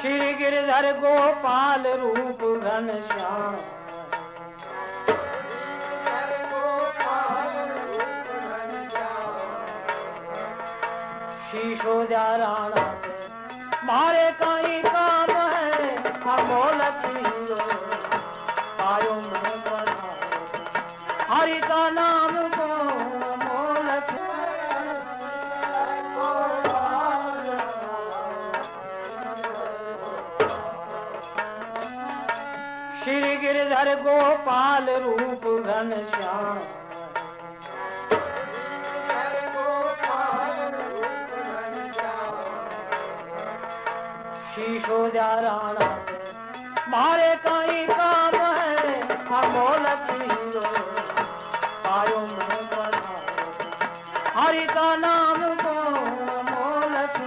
श्री गिरधर गोपाल रूप घनश्याम शीशोद्या राणा से मारे कहीं काम है अमोलक आयो में पधारो हरि का नाम को अमोलक श्री गिरधर गोपाल रूप घनश्याम शीशोद्या राणा से मारे कहीं काम है अमोलक आयो में पधारो हरि का नाम को अमोलक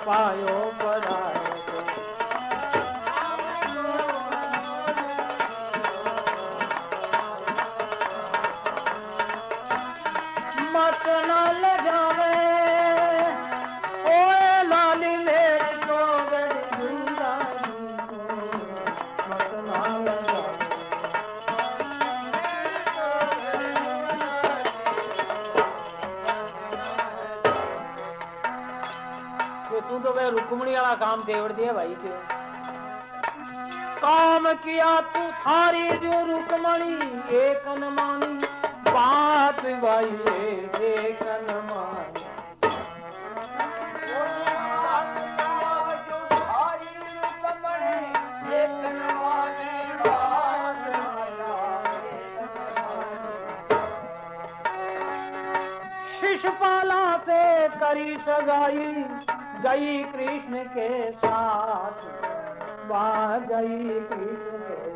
पायो पधारो मत न लगावे ओए लाली मेरी को गड़ूंगा मत न लगावे तू तो वे रुक्मणी वाला काम देवड़ दिया भाई क्यों काम किया तू थारी जो रुक्मणी एक न मानी बात भाई एक न मानी शिशुपाला से करी सगाई गई कृष्ण के साथ वहाँ गई कृष्ण के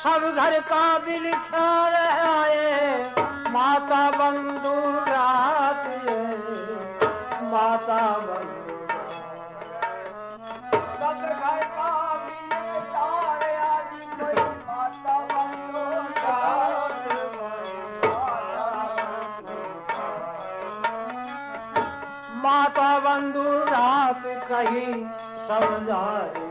सब घर का बिल ख्याल आए माता बंधु रात माता बंधु माता बंधु रात कही समझाए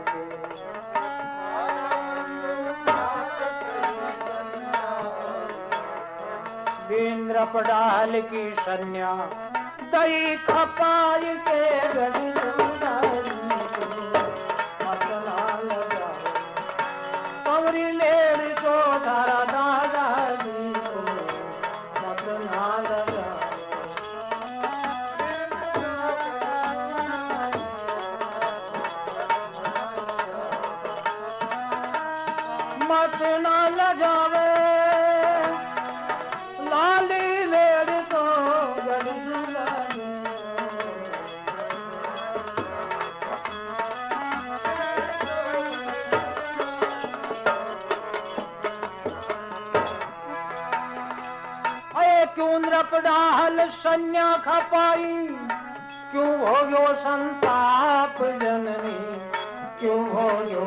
इंद्र पडाल की सन्या दही खपाई के गड़ी कवरी लेर को धारा दादा जी को मत ना लगा मत ना लगावे लाली मेरे को क्यों नृपडाहल सन्या खपाई क्यों हो गयो संताप जननी क्यों हो गयो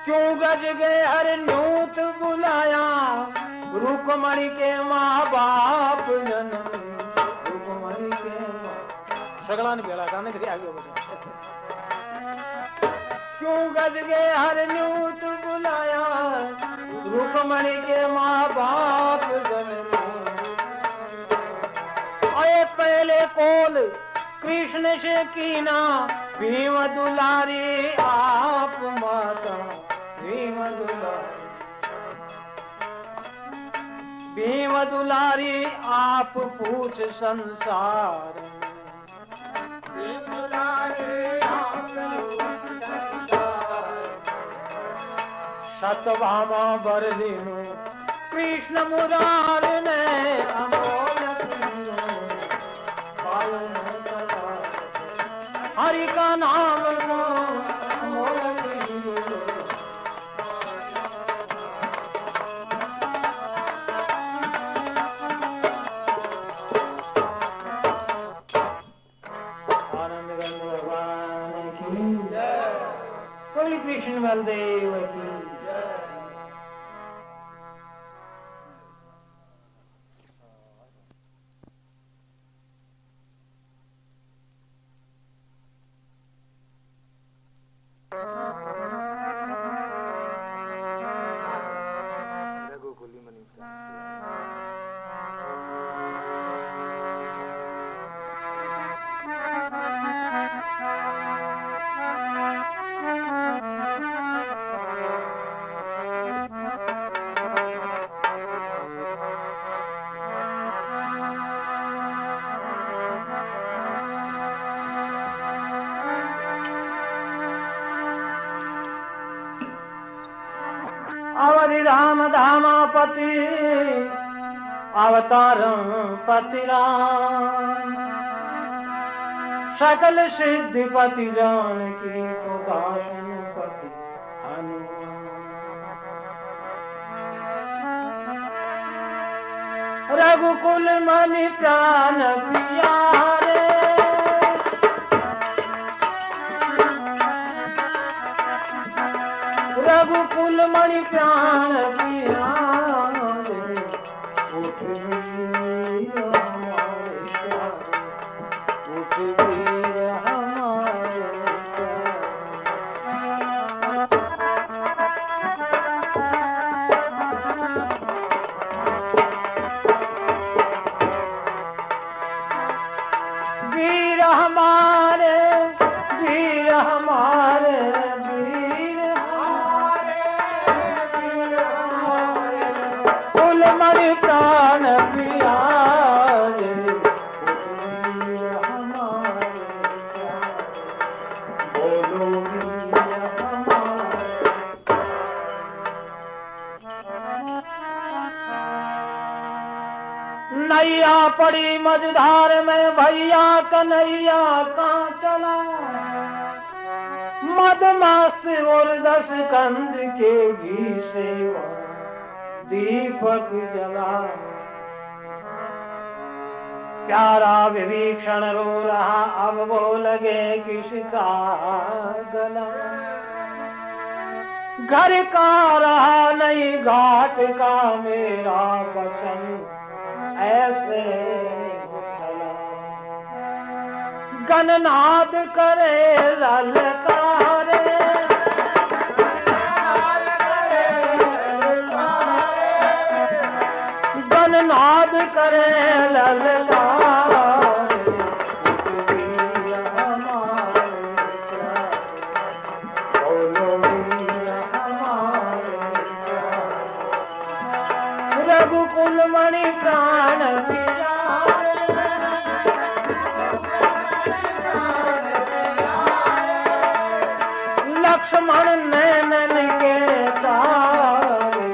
क्यों गज गए हर न्यूत बुलाया रुक्मणी के माँ बाप जननी रुक्मणी के सगला ने बेला गाने के आगे बढ़े क्यों गज गए हर न्यूत बुलाया रुक्मणी के माँ बाप जननी आए पहले कोल कृष्ण से कीना भीम दुलारी आप माता भीम दुलारी आप पूछ संसार सतभामा बरदीनु कृष्ण मुरार ने हरि का नाम की अवधि धाम धामापति अवतार पति राम सकल सिद्धिपति जानकी को गायन पति रघुकुल मणि प्राण प्यारे रघुकुल मणि प्राण प्यारे उठ वीर हमारे वीर हमारे वीर हमारे मणि प्राण प्यारे हमारे बोलो नैया पड़ी मझधार में भैया कन्हैया कहाँ चला मदमस्त और 10 कंद के घी सेवा दीपक जला प्यारा विभीषण रो रहा अब वो लगे किसका गला घर का रहा नहीं घाट का मेरा पसंद ऐसे चला गणनाद करे ललकारे नाद करे ललकार रघुकुल मणि प्राण लक्ष्मण नैनन के तारे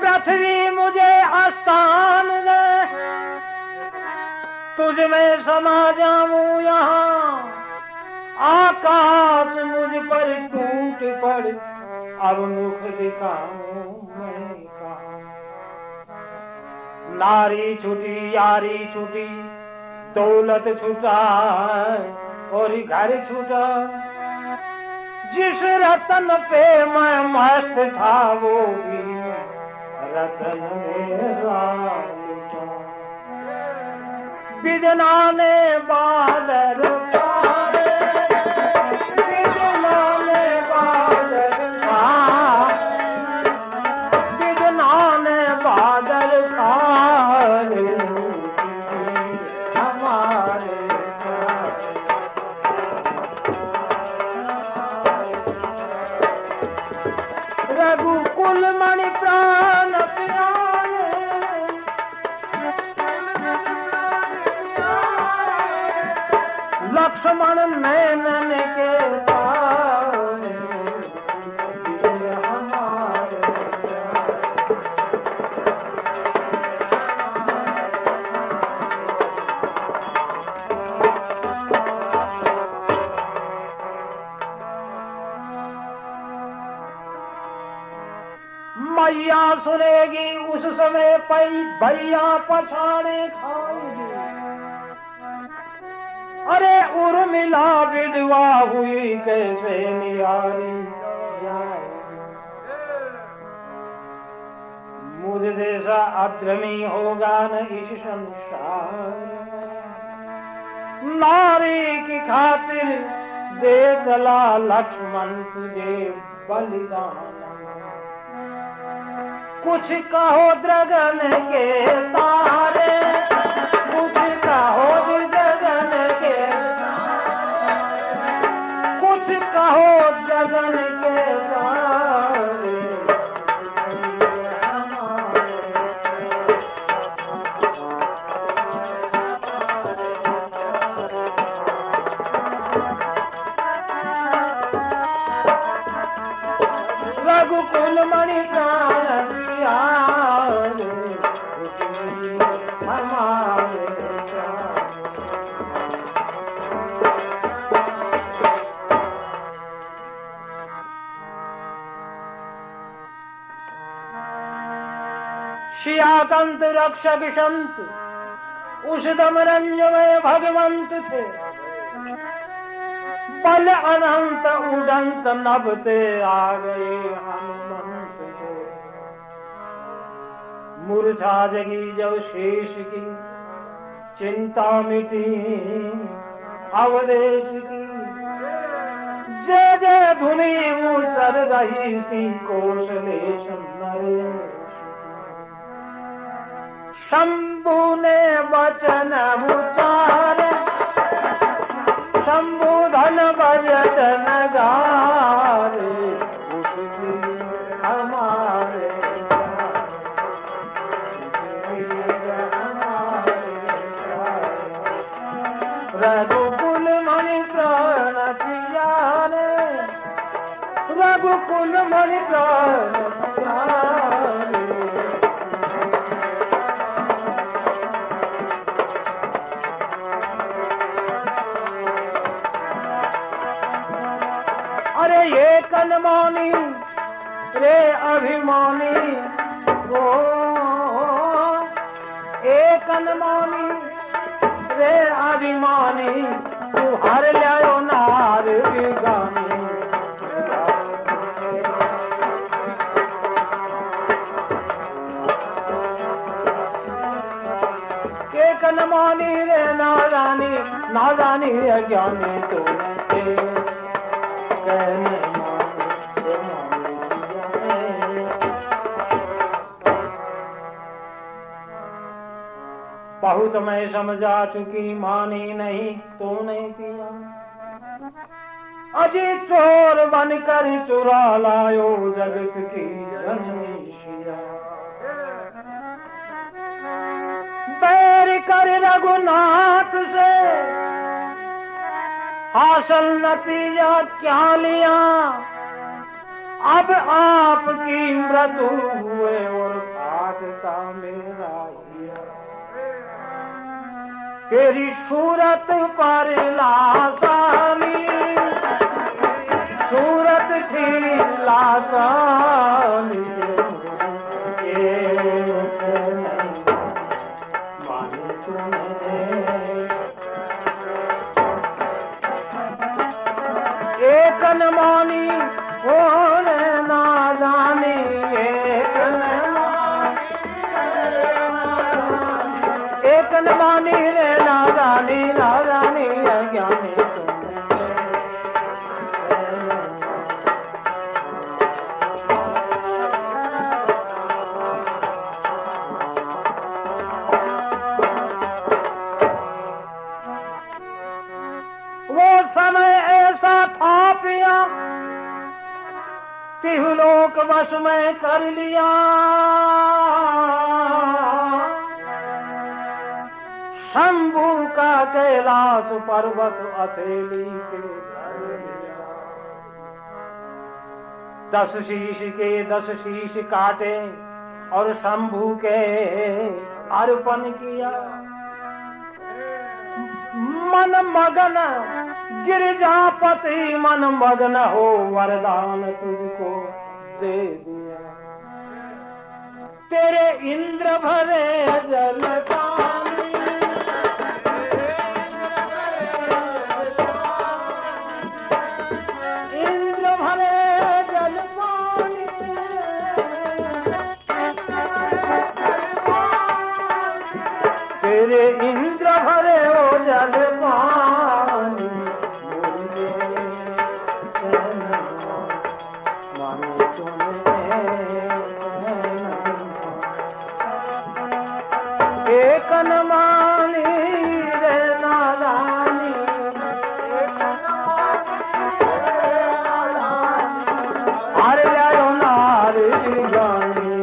पृथ्वी मुझे आस्थान दे तुझ में समा जाऊं यहाँ आकाश मुझ पर टूट पड़ अब मुख दिखाऊं मैं कहाँ नारी छुटी यारी छुटी दौलत छुटा और घर छुटा जिस रतन पे मैं मस्त था वो भी रतन मेरा लुटा बिजना ने बादल उतारे बिजना ने बादल बिजना ने बादल उतारे हमारे रघुकुल मणि प्राण प्यारे लक्ष्मण नैनन के तारे हमारे मैया सुनेगी उस समय पई भैया पछाड़े खाएगी। अरे उर्मिला विधवा हुई कैसे नियारी जाएगी। मुझ जैसा अधर्मी होगा न इस संसार। नारी की खातिर दे चला लक्ष्मण तुझे बलिदान। कुछ कहो द्रगन के तारे, कुछ कहो द्रगन के, कुछ कहो द्रगन के तारे। रघुकुल मणि प्राण प्यारे, हमारे शियाकंत रक्षक संत उस दमरंज में भगवंत थे। बल अनंत उड़ंत नभते आ गए हनुमंत को। मूर्छा जगी जब शेष की चिंता मिटी अवदेश की। जय जय धुनी उचर रही सी कौशलेश नरेश। शंभु ने वचन उचारे, शंभु धन बजत नगारे। उसकी हमारे रघुकुल मणि प्राण प्यारे, रघुकुल मणि प्राण प्यारे। अरे ये कनमानी रे अभिमानी, ओ एक कनमानी रे अभिमानी। तू हर लियो नार बिगानी। एक कनमानी रे नादानी, नादानी अज्ञानी तूने बहुत मैं समझा चुकी, मानी नहीं तूने किया। अजी चोर बनकर चुरा लायो जगत की जननी शिया। बैर कर रघुनाथ से हासिल नतीजा क्या लिया। अब आपकी मृत्यु हुए और भागता मेरा हिया। तेरी सूरत पर लासानी, सूरत थी लासानी। माने तुम्हें एक नमानी और नादानी। एक नमानी रे नादानी, नादानी अज्ञानी वो समय ऐसा था पिया, तिहुलोक वश में कर लिया। शंभू का कैलाश पर्वत हथेली के धर लिया। 10 शीश के 10 शीश काटे और शंभू के अर्पण किया। मन मगन गिरजापति मन मगन हो वरदान तुझको दे दिया। तेरे इंद्र भरे जल पानी, इंद्र भरे जल पानी, तेरे इंद्र भरे ओ जल पानी, मानो तुम्हें एक न मानी रे नादानी, हर जाओ नारी जानी,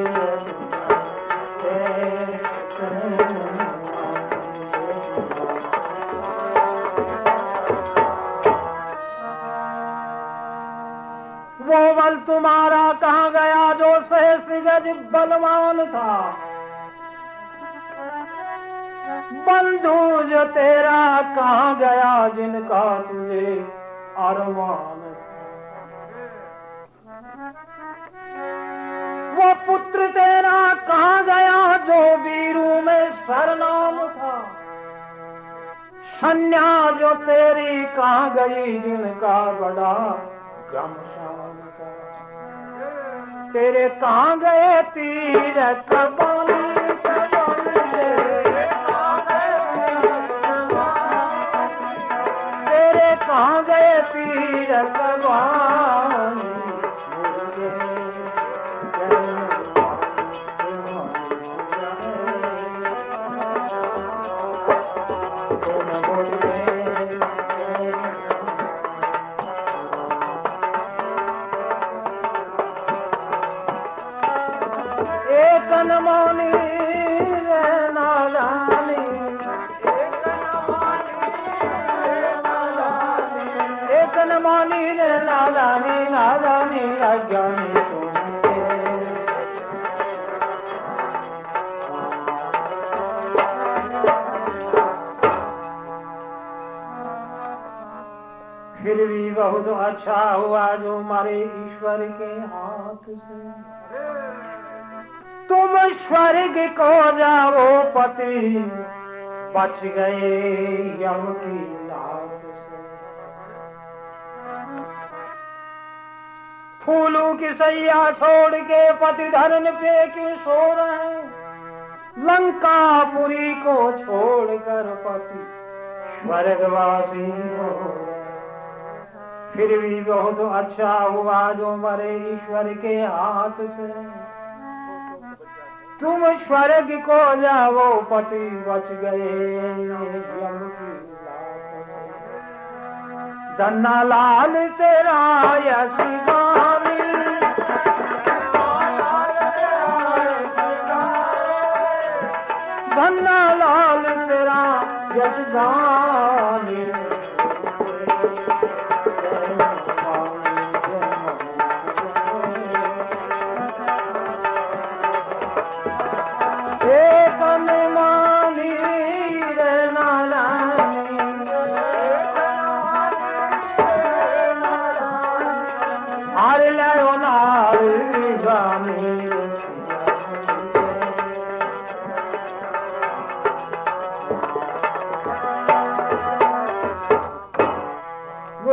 वो बल तुम्हारा कहाँ गया जो सहस्र गज बलवान था, बंधु जो तेरा कहाँ गया जिनका तुझे अरमान था, वो पुत्र तेरा कहाँ गया जो वीरू में सरनाम था, सन्या जो तेरी कहाँ गई जिनका बड़ा घमसान था, तेरे कहाँ गए तीरथ बानी, तेरे कहाँ गए तीरथ बानी, एक न मानी रे नादानी, एक न मानी रे नादानी, नादानी अज्ञानी फिर भी बहुत अच्छा हुआ जो मारे ईश्वर के हाथ से तुम स्वर्ग को जाओ पति, बच गए यम की लात से। फूलों की सैया छोड़ के पति धरन पे क्यों सो रहे, लंकापुरी को छोड़कर पति स्वर्गवासी हो रहे। फिर भी बहुत अच्छा हुआ जो मरे ईश्वर के हाथ से, तुम स्वर्ग को जाओ पति, बच गए यम की लात से। धन्ना लाल तेरा यश गानी, धन्ना लाल तेरा यश गानी,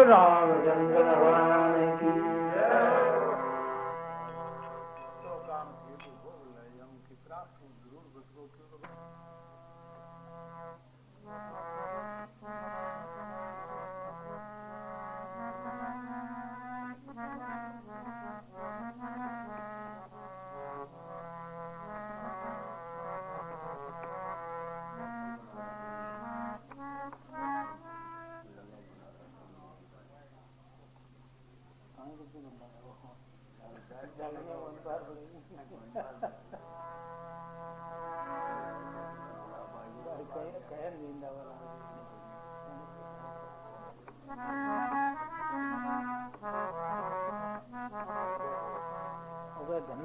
रामचंद्र भगवान की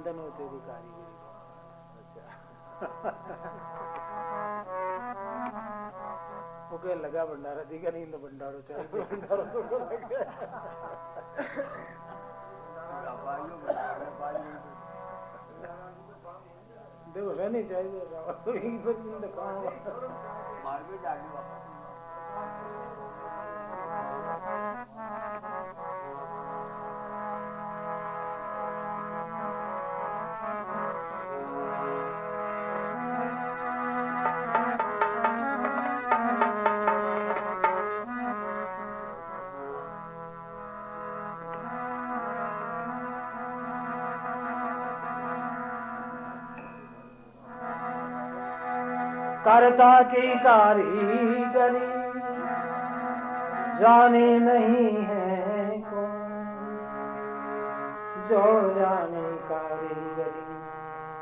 धन होते थे कारीगरी वो कह लगा भंडारा दिखा नहीं तो भंडारो चाहिए भंडारो तो लगे देखो रहनी चाहिए मार भी डाली वापस करता की कारीगरी जाने नहीं है कौन, जो जाने कारीगरी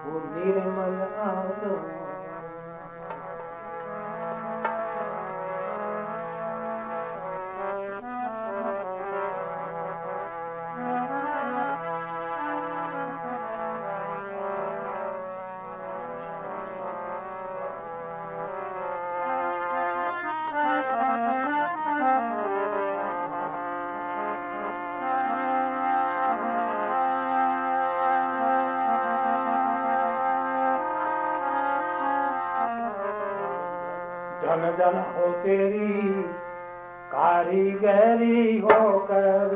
वो निर्मल आत्मा। धन धन हो तेरी कारीगरी हो कर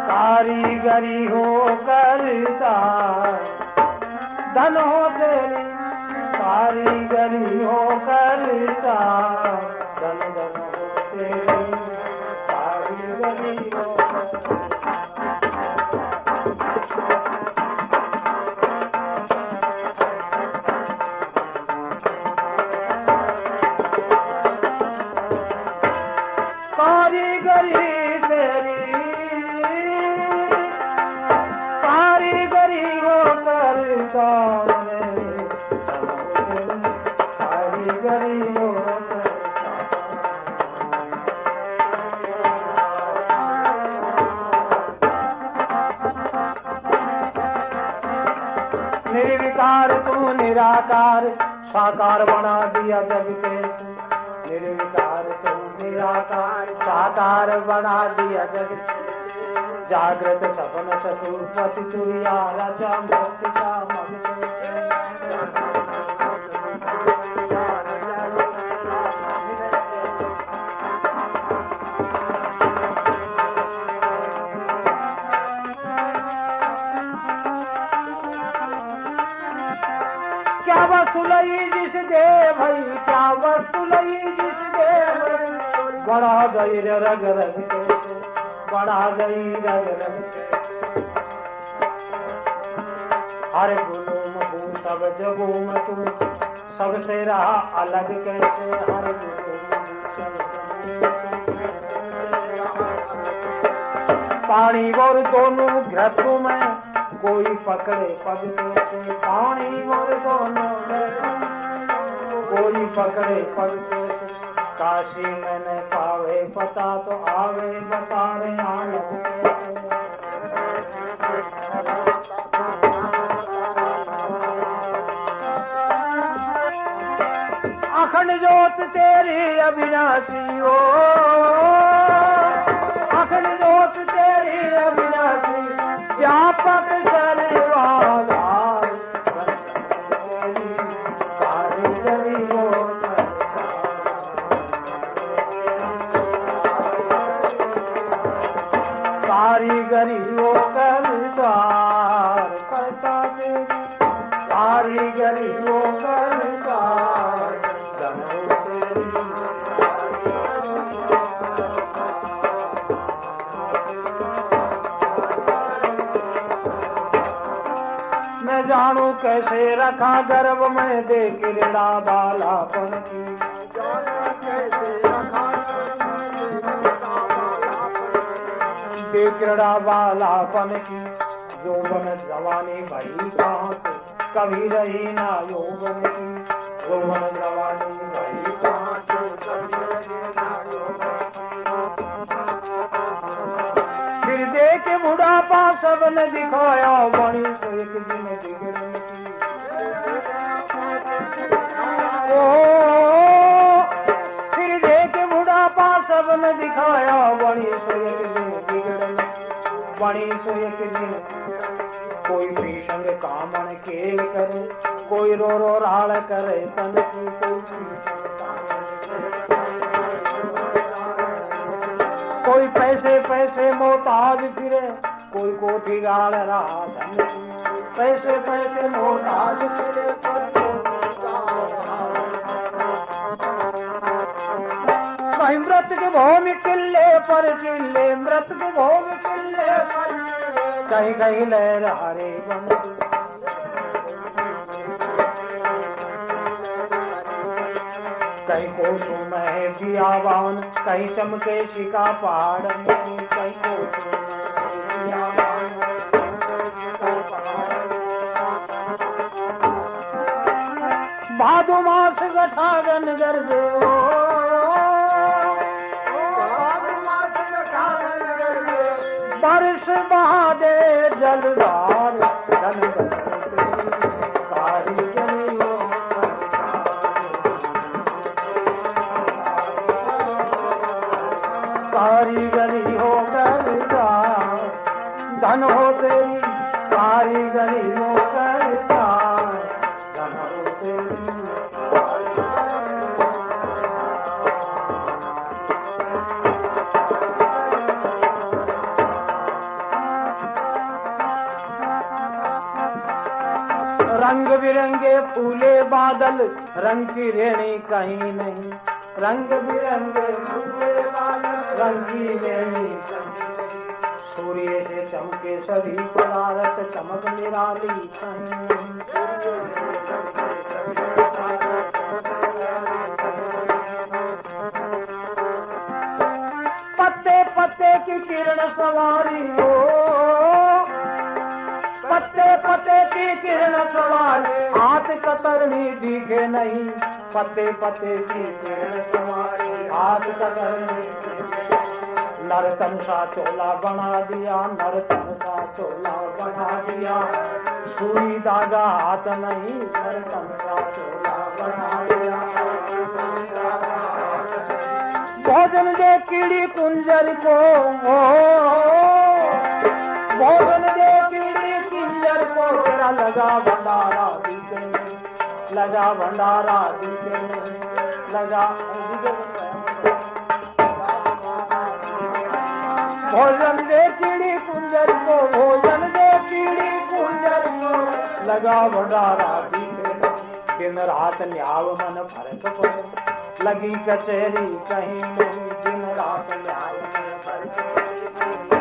कारीगरी हो करता, धन हो तेरी कारीगरी हो करता, धन धन हो तेरी कारीगरी हो निर्विकार तू निराकार साकार बना दिया जग के, निर्विकार तू निराकार साकार बना दिया जग, जागृत सपन ससुरपति तुरिया राजा मुक्ति का क्या वस्तु लई जिस दे भई, क्या वस्तु लई जिस दे भई, बड़ा गई रग रग कैसे, बड़ा गई रग रग हर गुलूम हूँ सब जगों में तुम सबसे रहा अलग कैसे, हर पानी और दोनों घृतों में कोई पकड़े पग कैसे, पानी और दोनों कोई पकड़े पग कैसे, काशी मैंने पावे पता तो आवे बता रहे आलम। अखंड जोत तेरी अविनाशी हो, अखंड जोत तेरी अविनाशी, व्यापक सर्वाधार कारीगरी हो कारीगरी हो करतार करता कारीगरी हो करतार मैं जानू कैसे रखा गर्भ में दे किरड़ा बालापन की, दे किरड़ा बालापन की, यौवन जवानी भई कहाँ से कभी रही ना यौवन की, यौवन जवानी भई कहाँ से कभी रही ना यौवन। फिर देख बुढ़ापा सबने दिखाया बड़ी तो एक दिन बिगड़ने की, ओ फिर देख बुढ़ापा सबने दिखाया बिगड़ा बणी सो एक दिन बिगड़न बणी सो एक दिन कोई भी संग कामन खेल करे कोई रो रो राल करे तन की कोई पैसे पैसे मोहताज फिरे कोई कोठी गाल रहा धन की पैसे पैसे मोहताज फिरे कहीं व्रत के भोग किले पर चिल्ले मृत के भोग किले पर कहीं कहीं लहरारे बन कहीं कोसों में बियावान कहीं चमके शिका पहाड़ कहीं कोसों में बियावान भादो मास गठागन गरजे बारिश बहादे जलदार कारीगरी हो करता धन हो तेरी कारीगरी हो करता धन हो तेरी रंग बिरंगे फूले बादल रंग की रेणी कहीं नहीं रंग बिरंगे फूले बादल रंग की रेणी सूर्य से चमके सभी पदार्थ चमक निराली कहीं नहीं पत्ते पत्ते की किरण सवारी हो पत्ते पत्ते की किरण सवारी हाथ कतरनी दिखे नहीं पत्ते पत्ते की किरण सवारी हाथ कतरनी नरतन सा चोला बना दिया नरतन सा चोला बना दिया सुई धागा हाथ नहीं नरतन सा चोला बना दिया भोजन दे कीड़ी कुंजर को भोजन दे कीड़ी कुंजर को तेरा लगा भंडारा दिखे लगा भंडारा दिखे लगा भोजन दे कीड़ी कुंजर को भोजन दे कीड़ी कुंजर को लगा भंडारा दिखे दिन रात न्याव मन फर्क पड़े लगी कचहरी कहीं नहीं दिन रात न्याव मन फर्क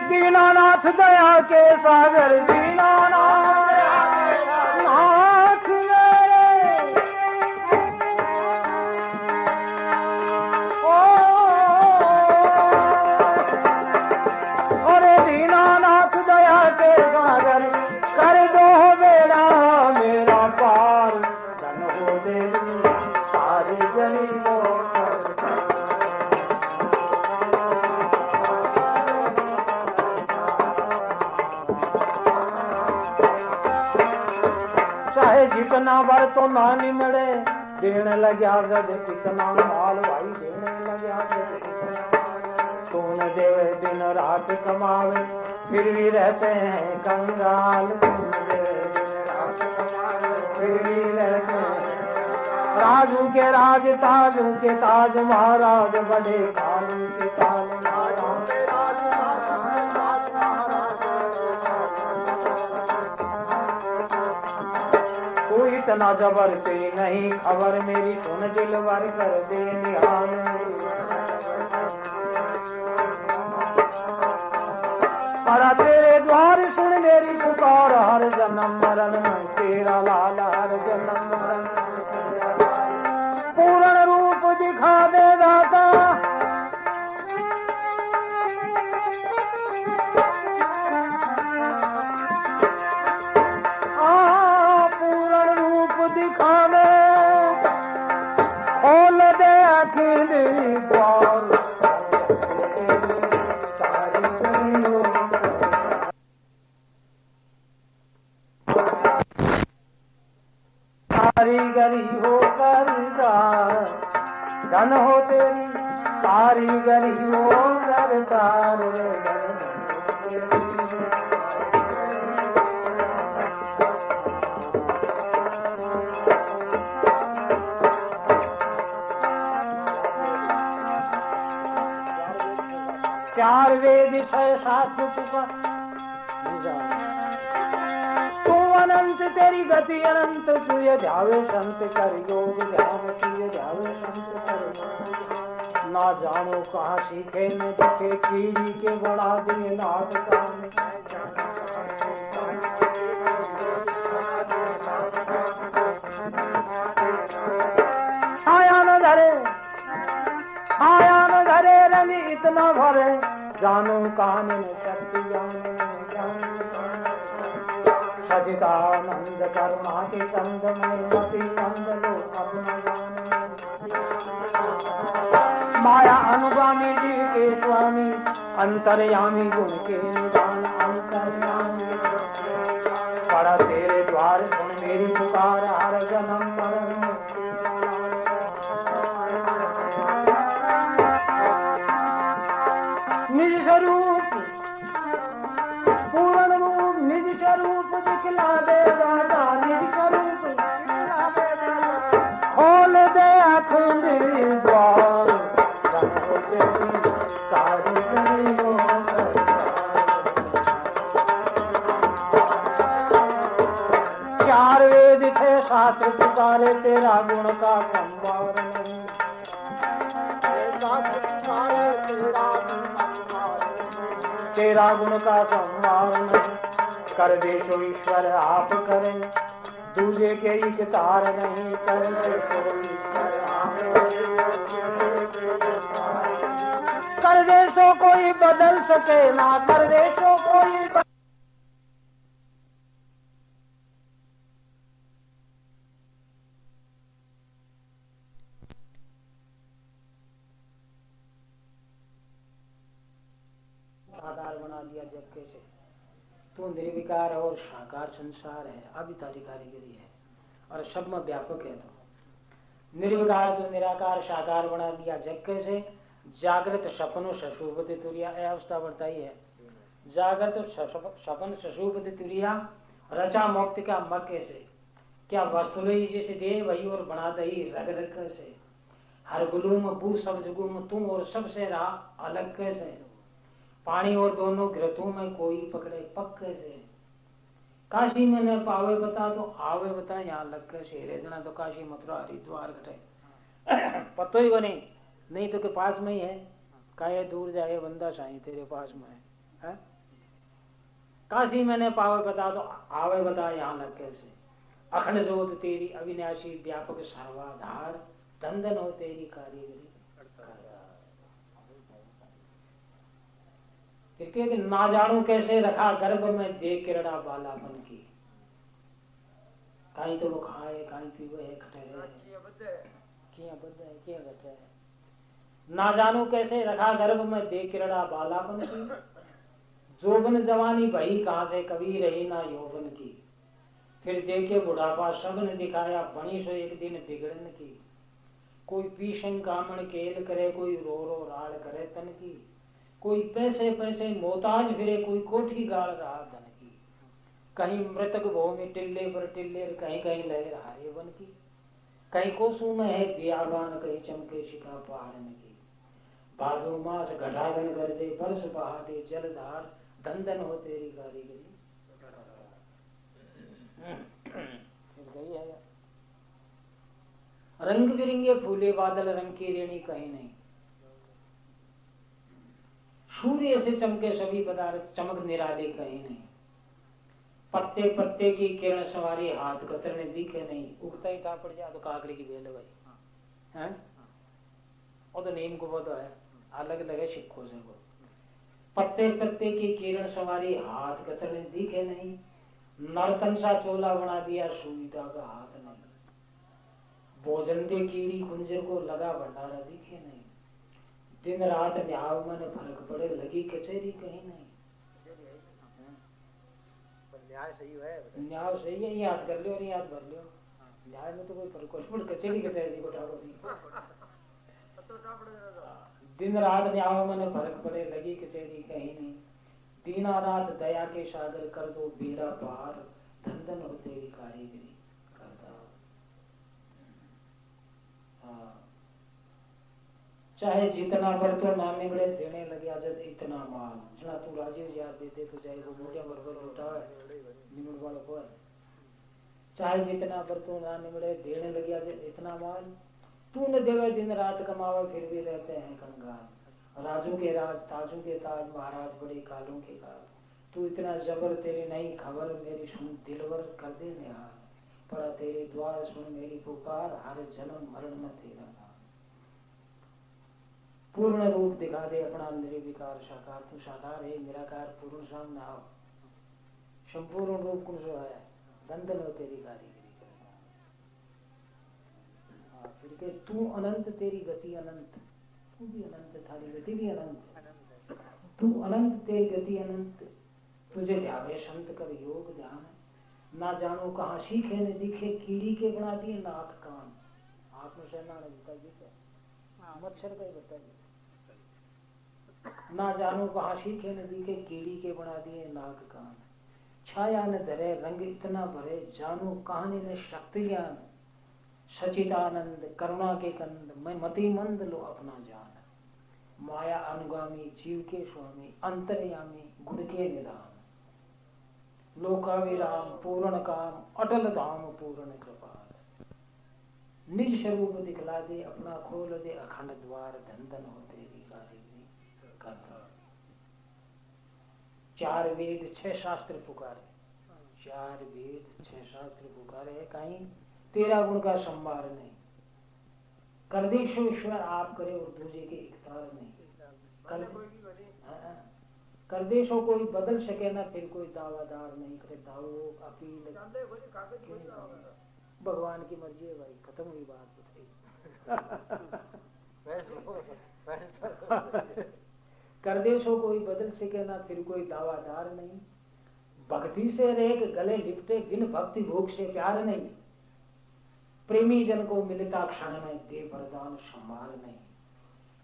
दीनानाथ दया के सागर दीनानाथ अरे दीनानाथ दया के सागर कर दो बेड़ा मेरा पार धन हो देवी सारी गली चाहे जितना बर तो ना निमड़े देने लग्या जब कितना माल भाई देने लग्या तूने देवे दिन रात कमावे फिर भी रहते हैं कंगाल फिर भी रहते हैं राजू के राज ताजू के ताज महाराज बड़े कालू के काल महाराज इतना जबर तेरी नहीं खबर मेरी सुन दिल भर कर दे निहाल परा तेरे द्वार सुन मेरी पुकार हर जन्म मरण में तेरा लाल हर जन्म मरण पूर्ण रूप दिखा दे दाता खोल दे अखिल द्वार संसार चार वेद छह शास्त्र पुकार तू अनंत तेरी गति अनंत तुझे ध्यावे संत कर योग ध्यान तुझे ध्यावे संत कर योग ना जानो कहाँ सीखे न दिखे कीड़ी के बड़ा दिए नाथ कान छाया न धरे रंग इतना भरे जानो कानन शक्ति सचिदानंद करुणा के कंद में मति कंद लो अपना माया अनुगामी जी के स्वामी अंतर्यामी गुण के निदान अंतर्यामी पड़ा तेरे द्वार सुन मेरी पुकार हर जन्म मरण निज स्वरूप पूर्ण रूप निज स्वरूप दिखला दे दादा निज स्वरूप खोल दे आँखों मेरी द्वार चार वेद छह शास्त्र पुकारे तेरा गुण का संभार नहीं तेरा गुण का सम्मान कर दे सो ईश्वर आप करें दूजे के एक तार नहीं कर दे सो ईश्वर आप कर दे सो कोई बदल सके ना कर दे सो कोई आधार बना दिया जग के से तू निर्विकार और साकार संसार है अभी तारी कारीगरी है और सब में व्यापक है तो निर्विकार तो निराकार साकार बना दिया जग के से जागृत सपनो सशुभति तुरिया अवस्था बताई है जागृत सपन सशुभति तुरिया रचा मुक्ति का मक्के से क्या वस्तु जैसे दे वही और बना दही रग रग से हर गुलूम बू सब जगुम तुम और सबसे रहा अलग कैसे पानी और दोनों घृतों में कोई पकड़े पक्के से काशी में न पावे बता तो आवे बता यहाँ लग के शेरे जना तो काशी मथुरा हरिद्वार घटे पतो ही को नहीं तो के पास में ही है काहे दूर जाए बंदा साईं तेरे पास में है काशी में न पावे बता तो आवे बता यहाँ लग के से अखंड जोत तेरी अविनाशी व्यापक सर्वाधार धंधन हो तेरी कारीगरी फिर ना जानो कैसे रखा गर्भ में दे किरड़ा बालापन की कहीं तो वो खाए कहीं पीवे है खटे किया बद्ध है किया घटे है ना जानो कैसे रखा गर्भ में दे किरड़ा बालापन की जोबन जवानी भई कहां से कभी रही ना यौवन की फिर देखे बुढ़ापा सब ने दिखाया बनी सो एक दिन बिगड़न की कोई पीशन कामण केल करे कोई रो रो राल करे तन की कोई पैसे पैसे मोहताज फिरे कोई कोठी गाल रहा धन की कहीं मृतक भूमि टिल्ले पर टिल्ले कहीं कहीं लह रहा है वन की कहीं कोसू में है बियाबान कहीं चमके शिखा पहाड़न की भादो मास घटागन गरजे बरस बहाते जलधार धंधन हो तेरी कारीगरी गई है रंग बिरंगे फूले बादल रंग की रेणी कहीं नहीं सूर्य से चमके सभी पदार्थ चमक निराले कहीं नहीं पत्ते पत्ते की किरण सवारी हाथ कतरने दिखे नहीं उगता ही था पड़ जाए तो काकड़ी की बेल भाई हैं और तो नीम को वो तो है अलग लगे सिक्कों से वो पत्ते पत्ते की किरण सवारी हाथ कतरने दिखे नहीं नर्तन सा चोला बना दिया सुविधा का हाथ नहीं भोजन दे कीड़ी कुंजर को लगा भंडारा दिखे नहीं दिन रात न्याय में फर्क पड़े लगी कचहरी कहीं नहीं न्याय सही है न्याय सही है याद कर लो और याद भर लो न्याय में तो कोई फर्क नहीं कचहरी के तहसील को दिन रात न्याव मन फर्क पड़े लगी कचेरी कहीं नहीं। दीना रात दया के सागर कर दो बेड़ा पार, धन धन हो तेरी कारीगरी करता। हाँ। चाहे जितना बर्तन ना निकले देने लगे जब इतना माल, जना तू राजीव याद देते तो चाहे वो मोटा बरबर उठा निमड़ वाला को। चाहे जितना बर्तन ना निकले देने लगे जब इतना माल, तू न देवे दिन रात कमावे फिर भी रहते हैं कंगाल। राजू के राज ताजू के ताज महाराज बड़े कालों के काल, तू इतना जबर तेरी नहीं खबर मेरी सुन दिलवर कर दे निहाल। पड़ा तेरे द्वार सुन मेरी पुकार, हर जन्म मरण में तेरा नाम। पूर्ण रूप दिखा दे अपना निर्विकार साकार, तू साकार है निराकार पूर्ण शाम ना हो। संपूर्ण रूप कौन सो है, धन हो तेरी कारीगरी करना। हाँ, फिर के तू अनंत तेरी गति अनंत, तू भी अनंत थारी गति भी अनंत। तू अनंत तेरी गति अनंत, तुझे ध्यावे संत कर योग ध्यान। ना जानो कहाँ सीखे न दिखे कीड़ी के बना दिए नाक कान। आत्मसेना ने बता दी मच्छर का ही बता दिया। ना जानो कहाँ सीखे न दिखे कीड़ी के बना दिए नाक कान। छाया न धरे रंग इतना भरे, जानो कहानी ने शक्ति ज्ञान। सचिदानंद करुणा के कंद, मैं मति मंद लो अपना जान। माया अनुगामी जीव के स्वामी, अंतर्यामी गुण के निदान। लोकाविराम पूर्ण काम, अटल धाम पूर्ण कृपाल। निज स्वरूप दिखला दे अपना खोल दे अखंड द्वार, धन धन हो तेरी कारीगरी करता। चार वेद छह शास्त्र पुकारे, चार वेद छह शास्त्र पुकारे, कहीं तेरा गुण का संभार नहीं। कर दे ईश्वर आप करे और दूजे के इख्तार नहीं। कर दे सो कोई बदल सके ना, फिर कोई दावादार नहीं करे। दावो अपील भगवान की मर्जी है भाई, खत्म हुई बात। कर दे सो कोई बदल सके ना, फिर कोई दावादार नहीं। भक्ति से रेख गले लिपटे, बिन भक्ति भोग से प्यार नहीं। प्रेमी जन को मिलता क्षण में दे वरदान संभार नहीं।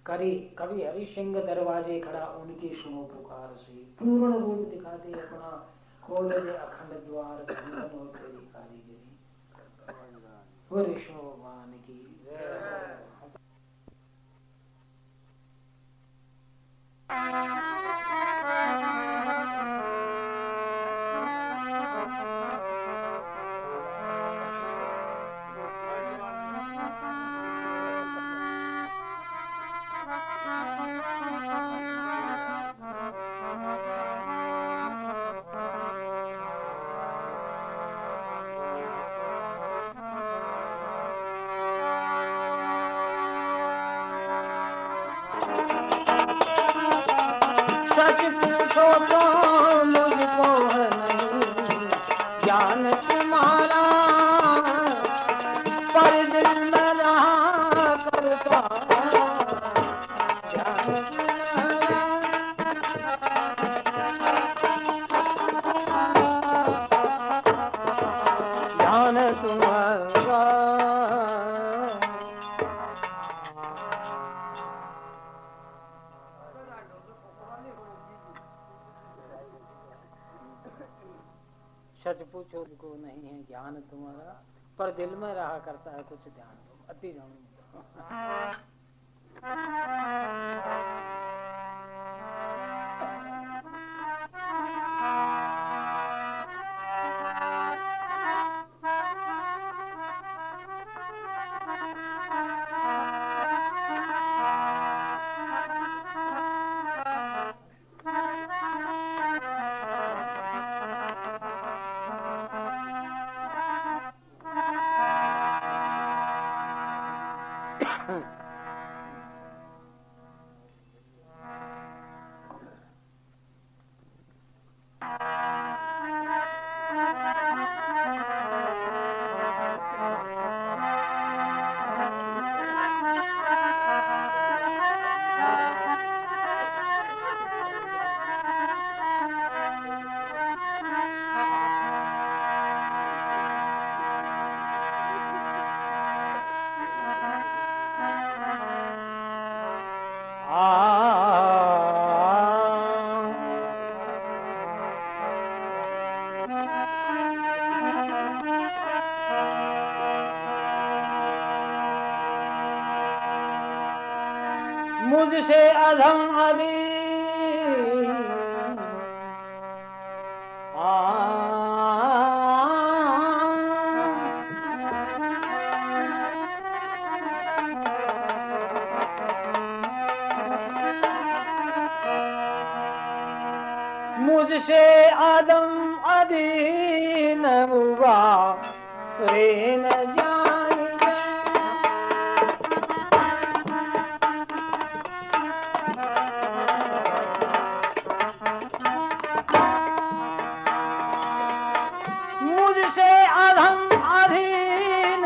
करी कवि हरि सिंह दरवाजे खड़ा, उनकी सुनो पुकार से। पूर्ण रूप दिखा दे अपना, खोल दे अखंड द्वार, धन धन हो तेरी कारीगरी। वो विष्णु भगवान की सच पूछो को नहीं है ज्ञान तुम्हारा, पर दिल में रहा करता है कुछ ध्यान। अति जानो मुझसे अधम अधीन मुझसे अधम अधीन हुआ रे न जाएंगे। मुझसे अधम अधीन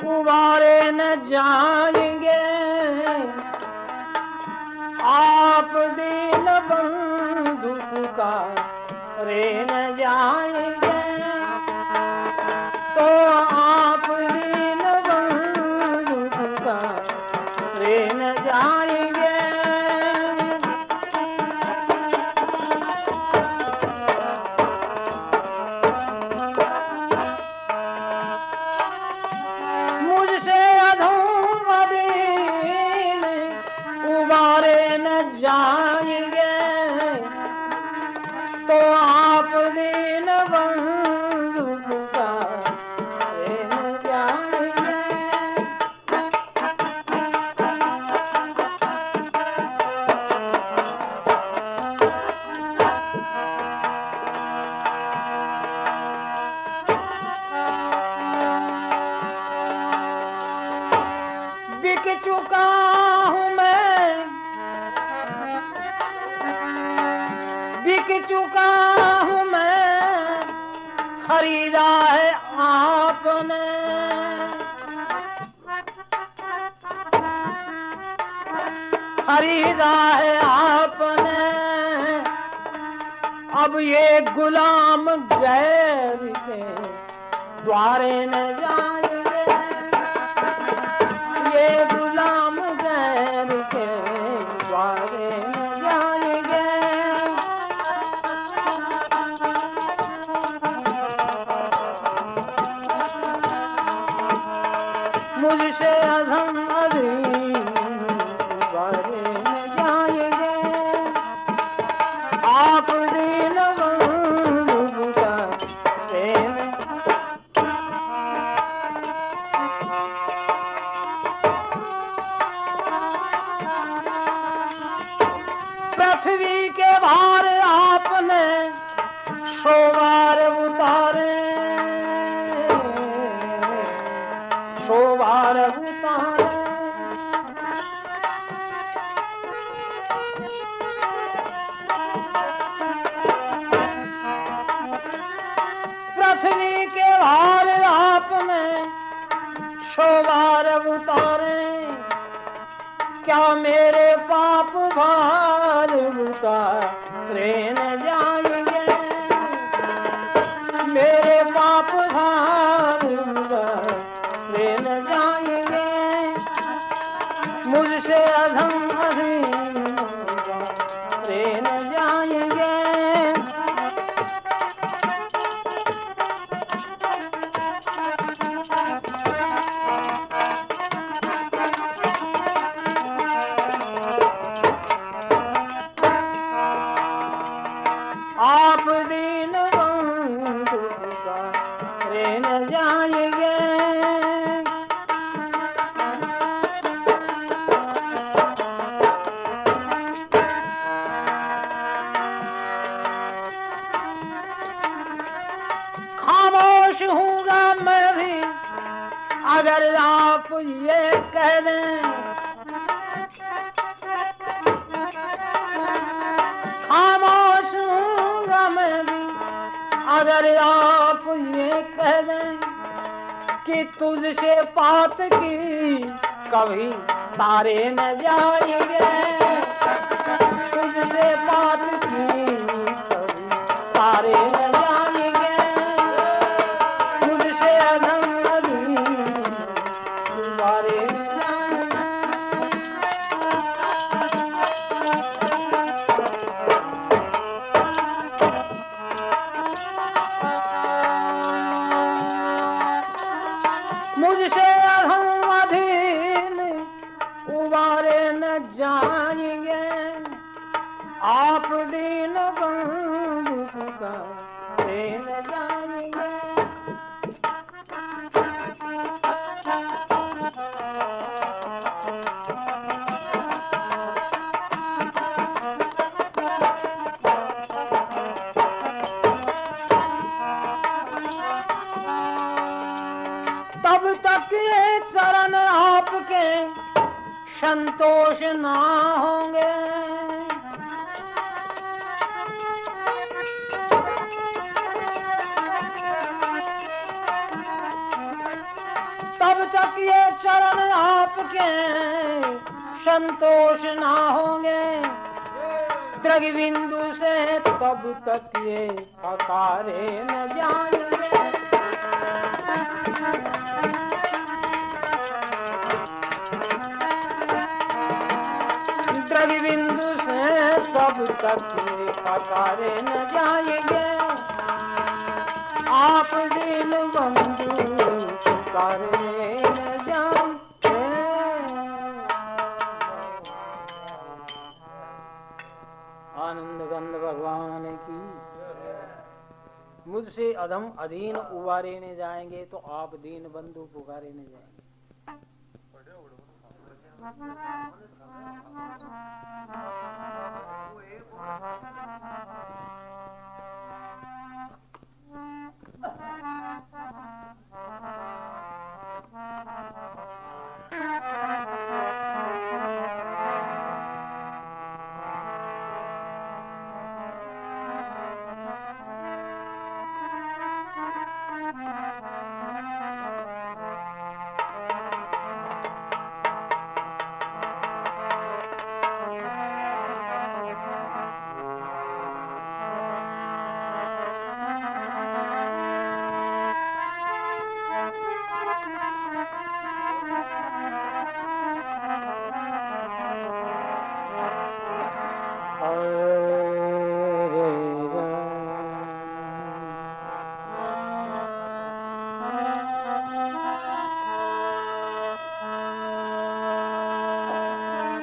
उबारे न जाएंगे। आप दीन बंधु पुकारे न जाएंगे। तो आप दीन बंधु पुकारे न जाएंगे। मुझसे अधम अधीन उबारे न जाएंगे। तो आप दीन बंधु पुकारे न जाएंगे। बिक चुका हूँ मैं, बिक चुका हूँ मैं, खरीदा है आपने। खरीदा है आपने। अब ये गुलाम गैर के द्वारे न जाएंगे। ये गुलाम गैर के द्वारे न जाएंगे। मुझसे अधम अधीन द्वारे न जाएंगे। आप दीन बंधु पुकारे न। पृथ्वी के भार आपने सोवार उतारे। सोवार उतारे। पृथ्वी के भार आपने सोवार उतारे। क्या मेरे पाप भार उतारे न जाएंगे। मेरे पाप भार उतारे न जाएंगे। मुझसे अधम अधीन उतारे न जाएंगे। आप दीन बंधु पुकारे न जाएंगे। खामोश हूँगा मैं भी अगर आप ये कह दें। खामोश हूँगा मैं भी अगर आप ये कह दें कि तुझसे बात की कभी तारे न जाएंगे। तुझसे बात की कभी तारे न जाएंगे। तुझसे अधम अधीन तारे न जाएंगे। मुझसे अधम अधीन उबारे न आप दीन बंधु पुकारे न जाएंगे। तब तक ये चरण आपके संतोष ना होंगे। तब तक ये चरण आपके संतोष ना होंगे। द्रगबिंदु से तब तक ये पकारे न जाएंगे। द्रगबिंदु से तब तक ये पकारे न जाएंगे। आप दीन बंधु पुकारे न जाएंगे। आनंद गंध भगवान की। मुझसे अधम अधीन उबारे न जाएंगे तो आप दीन बंधु पुकारे न जाएंगे।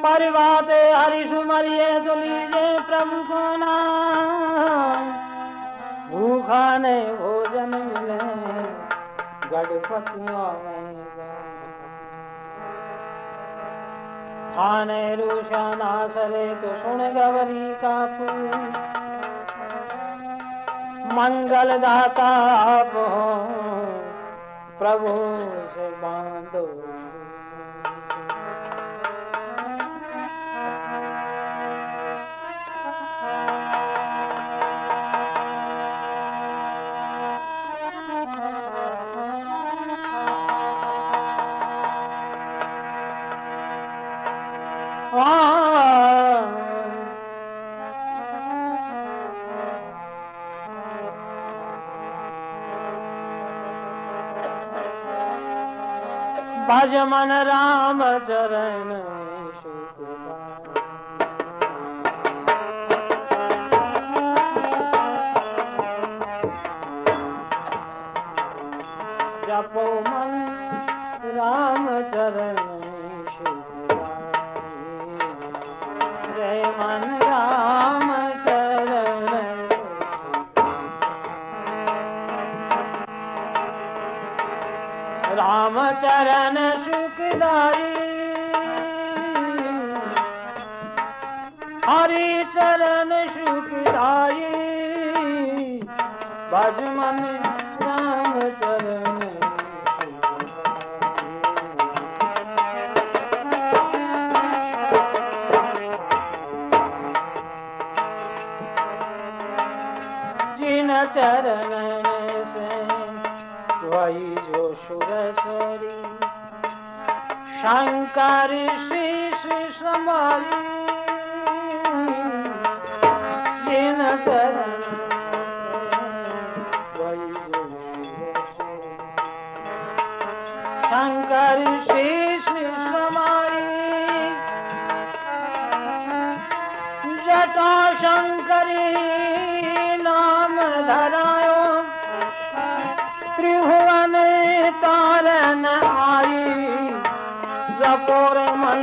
परिवाते हरि सुमरिए तो लीजे प्रभु को नाम। भूखा ने भोजन मिले गणपतियों में थाने रूषाना सरे तो सुन गवरी का फूल। मंगल दाता आप हो प्रभु से बांधो। भज मन राम चरण जपो मन राम चरण जय मन राम चरण राम चरण सुखदाई हरि चरण सुखदाई भज मन राम चरण जिन चरण से वही जो सुरेश्वरी शंकर शीश संभाली जिन चरण वही जो शंकर शीश संभाली जटा शंकरी नाम धरायो त्रिभुवन तारन आई जपोर मन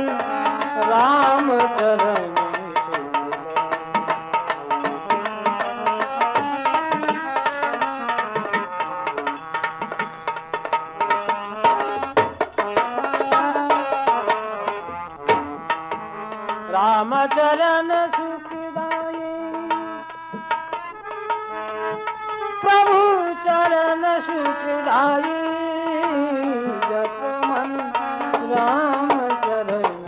राम चरण सुखदाई जप मन राम चरण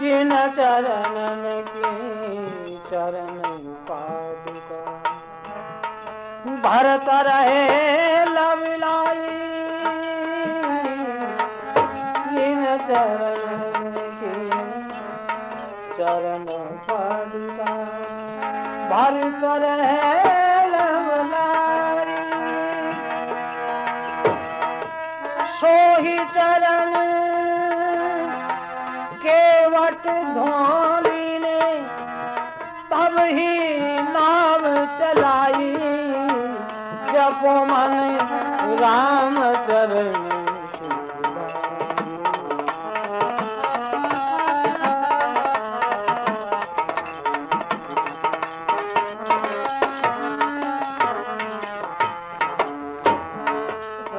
जिन चरणन की चरण पादुका भरत रहे लवलाई जिन चरणन की चरण पादुका भरत रहे लवलाई सोही चरण केवट धोली ने तब ही नाव चलाई जपो मन राम चरण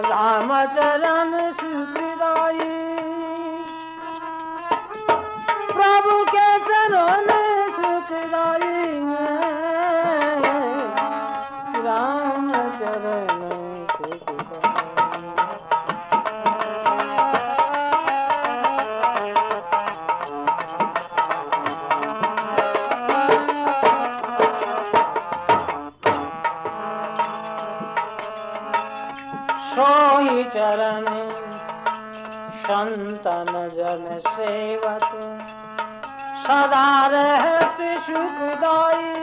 राम चरण सुखदाई प्रभु के चरण सुखदाई राम चरण सोई चरण संतन जन सेवक सदा रहत सुखदाई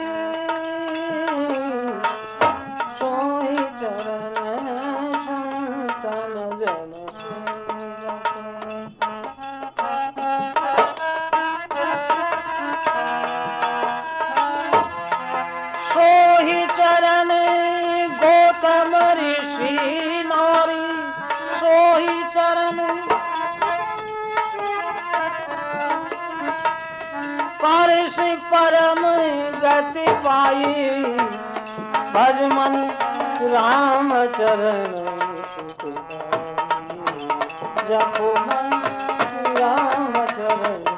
सोई चरण संतन जन सेवक सोई चरण गौतम ऋषि नारी सोई चरण पारस परम गति पाई भज मन राम चरण जपो मन राम चरण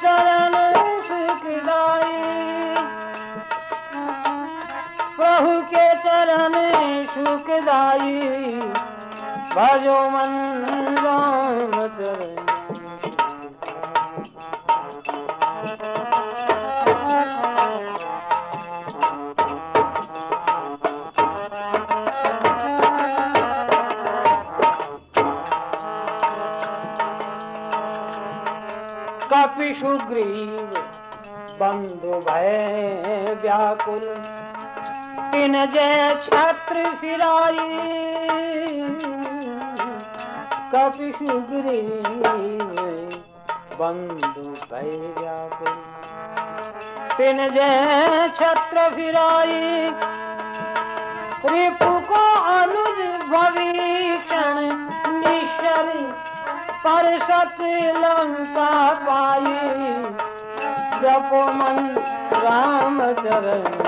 चरण सुखदाई प्रभु के चरण सुखदाई भजो मन राम चरण कपि सुग्रीव बंधु भय व्याकुल तिन जय छत्र फिराई कपि सुग्रीव बंधु भय व्याकुल तिन जय छत्र फिराई रिपु को अनुज भविक्षण निश्चर पर सत लंका पाई जपो मन राम चरण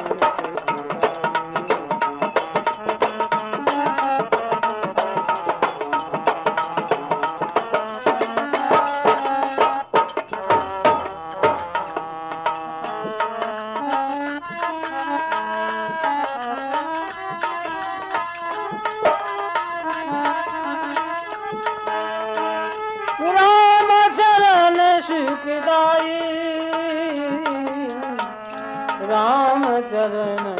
सुखदाई राम चरण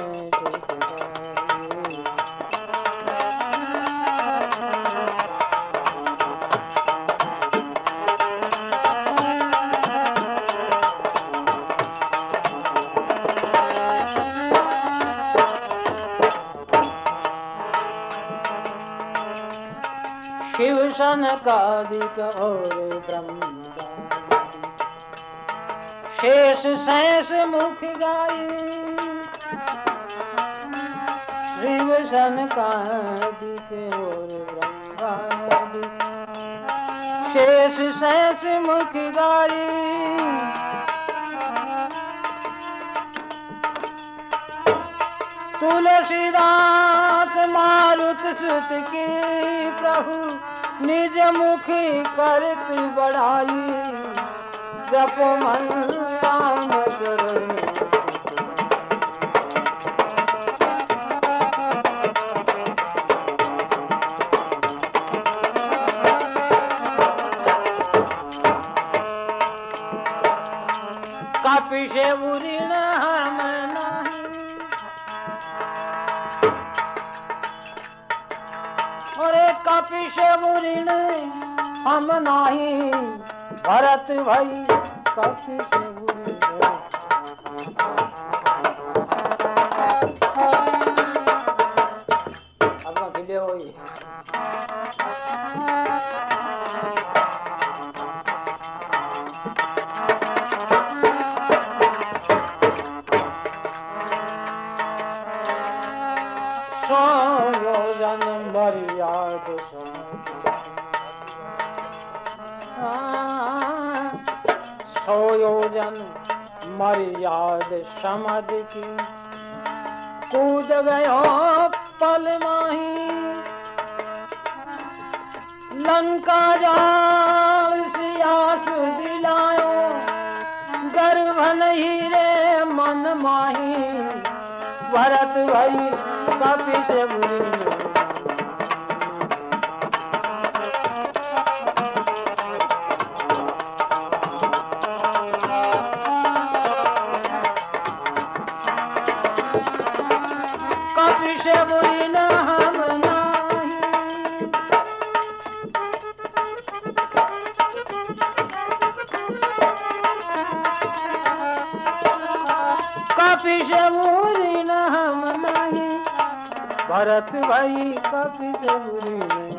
शिव सनकादिक और ब्रह्म शेष शेष मुख गाई शिव सनकादि के और ब्रह्मादि शेष शेष मुख गाई तुलसीदास मारुत सुत की प्रभु निज मुखी करत बढ़ाई जप मन राम चरण कपिशे उरीण हम नहीं अरे कपिशे उरीण हम नहीं भरत भाई कपिशे उरीण अब खिले होई योजन मर्याद सो योजन मर्याद समझ की कूद गयो पल माही लंका जाल सियास दिलायो गर्भ नहीं रे मन माही भरत भाई कपिशे उरीण कपिशे उरीण हम नहीं कपिशे उरीण हम नहीं भरत भाई कपिशे उरीण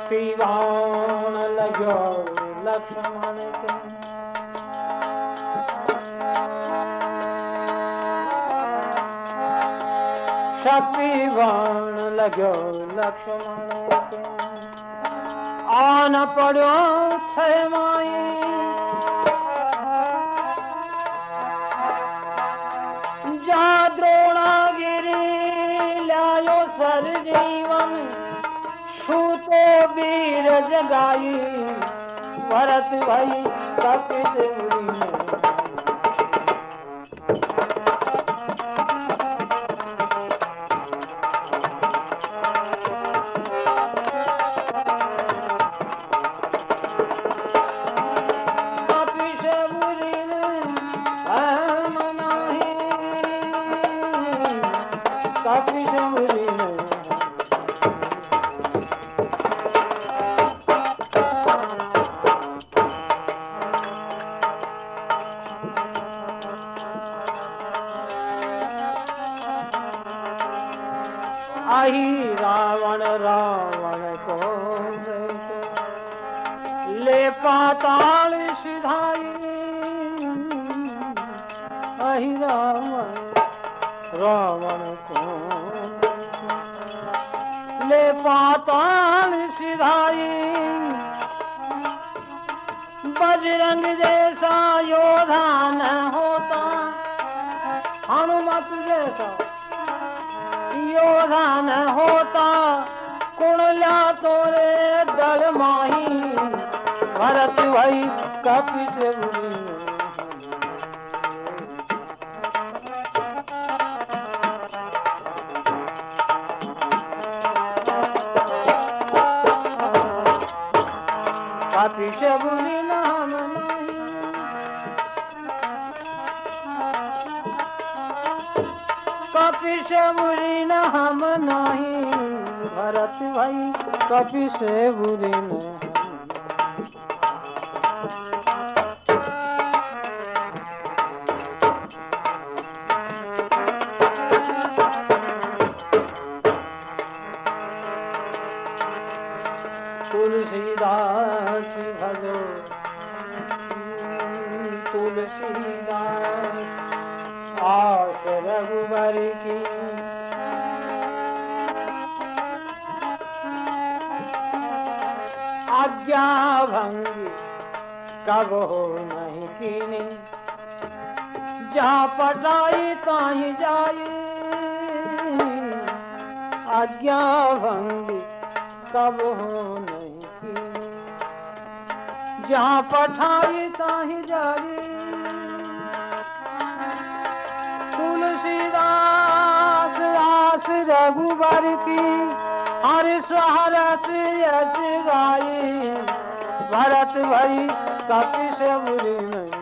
शक्तिवान लगो लक्ष्मण के शक्तिवान लगो लक्ष्मण के आन पड़ो थे माई जा द्रोणागिरी लायो सर जीवन छूतो वीर जगाई भरत भाई कपिशे उरीण कपिशे उरीण हम नहीं कपिशे उरीण आई रावण रावण को ले पाताल सिधाई आई रावण रावण को ले पाताल सिधाई बजरंग जैसा योधा न होता हनुमत जैसा योधा न होता कुणला तोरे दल माही भरत भाई कपिशे उरीण कपिशे उरीण हम नहीं कपिशे उरीण हम नहीं भरत भाई कपिशे उरीण तुलसीदास भजो तुलसीदास आस रघुबर की आज्ञा भंगी कब हो नहीं कीनी जहाँ पटाई ताही जाई आज्ञा भंगी कब हो नहीं कीनी जहाँ पठाई ताही जाई तुलसीदास आस रघुबर की हरि सहरस यश गाई भरत भई कपि से बुरी नहीं